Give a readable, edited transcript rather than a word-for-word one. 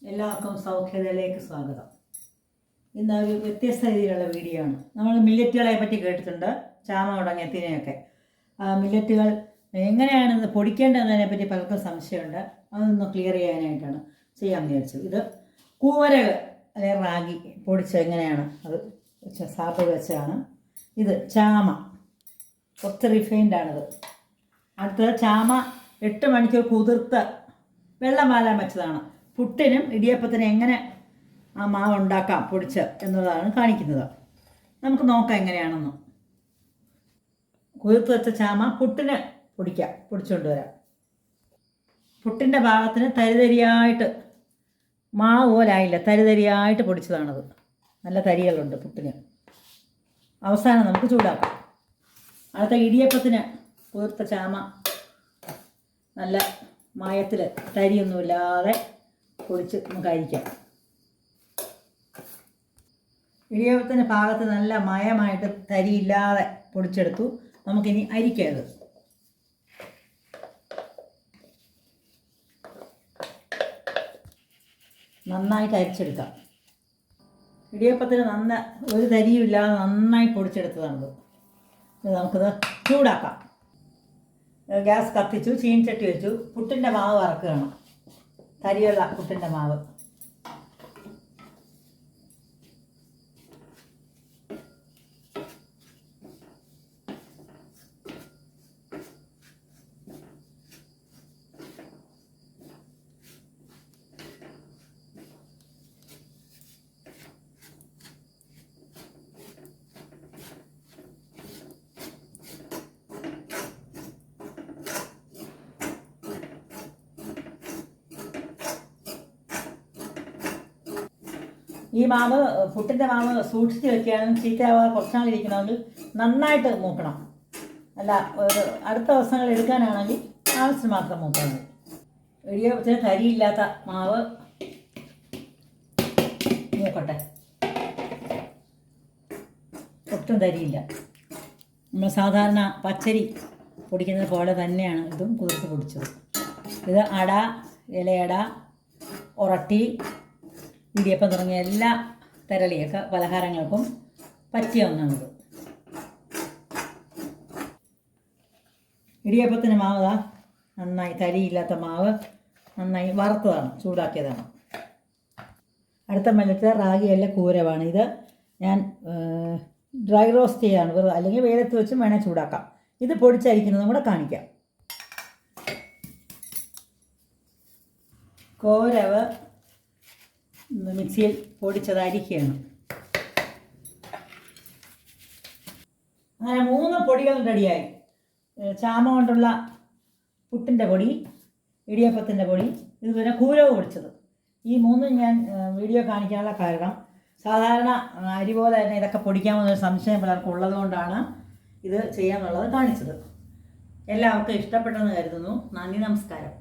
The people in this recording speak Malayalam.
എല്ലാവർക്കും സൗഖ്യതയിലേക്ക് സ്വാഗതം. ഇന്ന് ഒരു വ്യത്യസ്ത രീതിയിലുള്ള വീഡിയോ ആണ്. നമ്മൾ മില്ലറ്റുകളെ പറ്റി കേട്ടിട്ടുണ്ട്, ചാമ തുടങ്ങിയതിനെയൊക്കെ. മില്ലറ്റുകൾ എങ്ങനെയാണെന്ന് പൊടിക്കേണ്ടതിനെ പറ്റി പലർക്കും സംശയമുണ്ട്. അതൊന്ന് ക്ലിയർ ചെയ്യാമെന്ന് വിചാരിച്ചു. ഇത് കൂവരകൾ അല്ലെങ്കിൽ റാഗി പൊടിച്ച് എങ്ങനെയാണ് അത് സാമ്പിൾ വെച്ചാണ്. ഇത് ചാമ, കുറച്ച് റിഫൈൻഡാണിത്. അടുത്തത് ചാമ 8 മണിക്കൂർ കുതിർത്ത് വെള്ളം വാലാൻ വെച്ചതാണ്. പുട്ടിനും ഇടിയപ്പത്തിനും എങ്ങനെ ആ മാവ് ഉണ്ടാക്കാം പൊടിച്ച് എന്നതാണ് കാണിക്കുന്നത്. നമുക്ക് നോക്കാം എങ്ങനെയാണെന്ന്. കുതിർത്ത് വെച്ച ചാമ പുട്ടിന് പൊടിച്ചുകൊണ്ട് വരാം. പുട്ടിൻ്റെ ഭാഗത്തിന് തരിതരിയായിട്ട്, മാവ് പോലായില്ല, തരിതരിയായിട്ട് പൊടിച്ചതാണത്. നല്ല തരികളുണ്ട് പുട്ടിന്. അവസാനം നമുക്ക് ചൂടാക്കാം. അടുത്ത ഇടിയപ്പത്തിന് കുതിർത്ത ചാമ നല്ല മയത്തിൽ തരിയൊന്നുമില്ലാതെ പൊടിച്ച് നമുക്ക് അരിക്കാം. ഇടിയപ്പത്തിൻ്റെ ഭാഗത്ത് നല്ല മയമായിട്ട് തരിയില്ലാതെ പൊടിച്ചെടുത്തു. നമുക്കിനി അരിക്കരുത്. നന്നായിട്ട് അരിച്ചെടുക്കാം. ഇടിയപ്പത്തിന് ഒരു തരിയും ഇല്ലാതെ നന്നായി പൊടിച്ചെടുത്തതാണത്. നമുക്കിത് ചൂടാക്കാം. ഗ്യാസ് കത്തിച്ചു, ചീനിച്ചട്ടി വെച്ചു. പുട്ടിൻ്റെ മാവ് വറക്കുകയാണ്, തരിയുള്ള പുട്ടിൻ്റെ മാവ്. ഈ മാവ്, പുട്ടിൻ്റെ മാവ് സൂക്ഷിച്ച് വെക്കുകയാണെങ്കിൽ ചീത്തയാവാതെ കുറച്ചാളിരിക്കണമെങ്കിൽ നന്നായിട്ട് മൂക്കണം. അല്ല, അടുത്ത ദിവസങ്ങൾ എടുക്കാനാണെങ്കിൽ ആവശ്യം മാത്രം മൂക്കണം. ഇടിയപ്പത്തിന് തരിയില്ലാത്ത മാവ് മൂക്കട്ടെ. ഒട്ടും തരിയില്ല. നമ്മൾ സാധാരണ പച്ചരി പൊടിക്കുന്നത് പോലെ തന്നെയാണ് ഇതും കുതിർത്ത് പൊടിച്ചത്. ഇത് അട, ഇലയട, ഉറട്ടി, ഇടിയപ്പം തുടങ്ങിയ എല്ലാ തരളിയൊക്കെ പലഹാരങ്ങൾക്കും പറ്റിയ ഒന്നാണിത്. ഇടിയപ്പത്തിന് മാവ് നന്നായി തരിയില്ലാത്ത മാവ് നന്നായി വറുത്തതാണ്, ചൂടാക്കിയതാണ്. അടുത്ത മില്ലറ്റ് റാഗിയല്ല കൂരവാണ്. ഇത് ഞാൻ ഡ്രൈ റോസ്റ്റ് ചെയ്യാണ്, അല്ലെങ്കിൽ വെയിലത്ത് വെച്ചും വേണേൽ ചൂടാക്കാം. ഇത് പൊടിച്ചരിക്കുന്നതും കൂടെ കാണിക്കാം. കോരവ് മിക്സിയിൽ പൊടിച്ചത് അരിക്കുകയാണ്. അങ്ങനെ 3 പൊടികൾ റെഡിയായി. ചാമ കൊണ്ടുള്ള പുട്ടിൻ്റെ പൊടി, ഇടിയപ്പത്തിൻ്റെ പൊടി, ഇതുപോലെ കൂരവ് പൊടിച്ചത്. ഈ 3 ഞാൻ വീഡിയോ കാണിക്കാനുള്ള കാരണം, സാധാരണ അരി പോലെ തന്നെ ഇതൊക്കെ പൊടിക്കാമെന്നൊരു സംശയം പലർക്കും ഉള്ളതുകൊണ്ടാണ് ഇത് ചെയ്യാമെന്നുള്ളത് കാണിച്ചത്. എല്ലാവർക്കും ഇഷ്ടപ്പെട്ടെന്ന് കരുതുന്നു. നന്ദി, നമസ്കാരം.